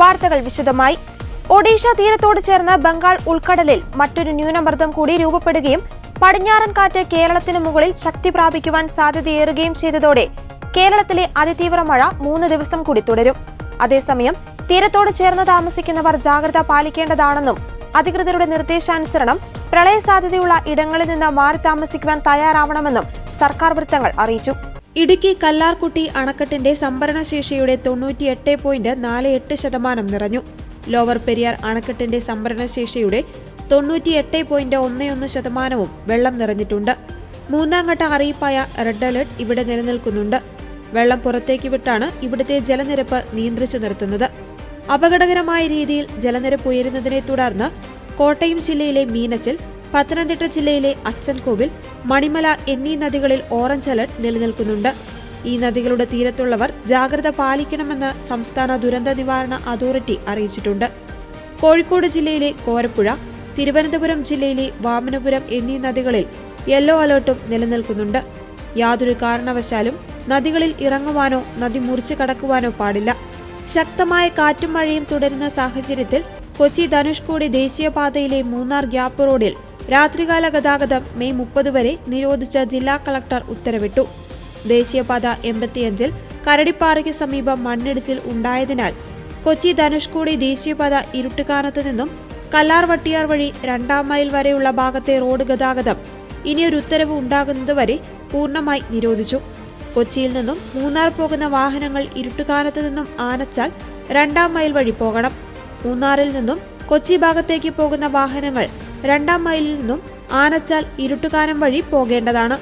വാർത്തകൾ വിശദമായി. ഒഡീഷ തീരത്തോട് ചേർന്ന് ബംഗാൾ ഉൾക്കടലിൽ മറ്റൊരു ന്യൂനമർദ്ദം കൂടി രൂപപ്പെടുകയും പടിഞ്ഞാറൻ കാറ്റ് കേരളത്തിന് മുകളിൽ ശക്തി പ്രാപിക്കുവാൻ സാധ്യതയേറുകയും ചെയ്തതോടെ കേരളത്തിലെ അതിതീവ്ര മഴ 3 ദിവസം കൂടി തുടരും. അതേസമയം തീരത്തോട് ചേർന്ന് താമസിക്കുന്നവർ ജാഗ്രത പാലിക്കേണ്ടതാണെന്നും അധികൃതരുടെ നിർദ്ദേശാനുസരണം പ്രളയ സാധ്യതയുള്ള ഇടങ്ങളിൽ നിന്ന് മാറി താമസിക്കുവാൻ തയ്യാറാവണമെന്നും സർക്കാർ വൃത്തങ്ങൾ അറിയിച്ചു. ഇടുക്കി കല്ലാർകുട്ടി അണക്കെട്ടിന്റെ സംഭരണശേഷിയുടെ 98.48% നിറഞ്ഞു. ലോവർ പെരിയാർ അണക്കെട്ടിന്റെ സംഭരണശേഷിയുടെ 98.11% വെള്ളം നിറഞ്ഞിട്ടുണ്ട്. 3ാം ഘട്ട അറിയിപ്പായ റെഡ് അലർട്ട് ഇവിടെ നിലനിൽക്കുന്നുണ്ട്. വെള്ളം പുറത്തേക്ക് വിട്ടാണ് ഇവിടുത്തെ ജലനിരപ്പ് നിയന്ത്രിച്ചു നിർത്തുന്നത്. അപകടകരമായ രീതിയിൽ ജലനിരപ്പ് ഉയരുന്നതിനെ തുടർന്ന് കോട്ടയം ജില്ലയിലെ മീനച്ചിൽ, പത്തനംതിട്ട ജില്ലയിലെ അച്ചൻകോവിൽ, മണിമല എന്നീ നദികളിൽ ഓറഞ്ച് അലർട്ട് നിലനിൽക്കുന്നുണ്ട്. ഈ നദികളുടെ തീരത്തുള്ളവർ ജാഗ്രത പാലിക്കണമെന്ന് സംസ്ഥാന ദുരന്ത നിവാരണ അതോറിറ്റി അറിയിച്ചിട്ടുണ്ട്. കോഴിക്കോട് ജില്ലയിലെ കോരപ്പുഴ, തിരുവനന്തപുരം ജില്ലയിലെ വാമനപുരം എന്നീ നദികളിൽ യെല്ലോ അലർട്ടും നിലനിൽക്കുന്നുണ്ട്. യാതൊരു കാരണവശാലും നദികളിൽ ഇറങ്ങുവാനോ നദി മുറിച്ചു കടക്കുവാനോ പാടില്ല. ശക്തമായ കാറ്റും മഴയും തുടരുന്ന സാഹചര്യത്തിൽ കൊച്ചി ധനുഷ്കോടി ദേശീയപാതയിലെ മൂന്നാർ ഗ്യാപ്പ് റോഡിൽ രാത്രികാല ഗതാഗതം മെയ് 30 വരെ നിരോധിച്ച ജില്ലാ കളക്ടർ ഉത്തരവിട്ടു. ദേശീയപാത 85-ൽ കരടിപ്പാറയ്ക്ക് സമീപം മണ്ണിടിച്ചിൽ ഉണ്ടായതിനാൽ കൊച്ചി ധനുഷ്കോടി ദേശീയപാത ഇരുട്ടുകാനത്ത് നിന്നും കല്ലാർ വട്ടിയാർ വഴി 2ാം മൈൽ വരെയുള്ള ഭാഗത്തെ റോഡ് ഗതാഗതം ഇനിയൊരു ഉത്തരവ് ഉണ്ടാകുന്നതുവരെ പൂർണ്ണമായി നിരോധിച്ചു. കൊച്ചിയിൽ നിന്നും മൂന്നാർ പോകുന്ന വാഹനങ്ങൾ ഇരുട്ടുകാനത്ത് നിന്നും ആനച്ചാൽ 2ാം മൈൽ വഴി പോകണം. മൂന്നാറിൽ നിന്നും കൊച്ചി ഭാഗത്തേക്ക് പോകുന്ന വാഹനങ്ങൾ 2ാം മൈലിൽ നിന്നും ആനച്ചാൽ ഇരുട്ടുകാനം വഴി പോകേണ്ടതാണ്.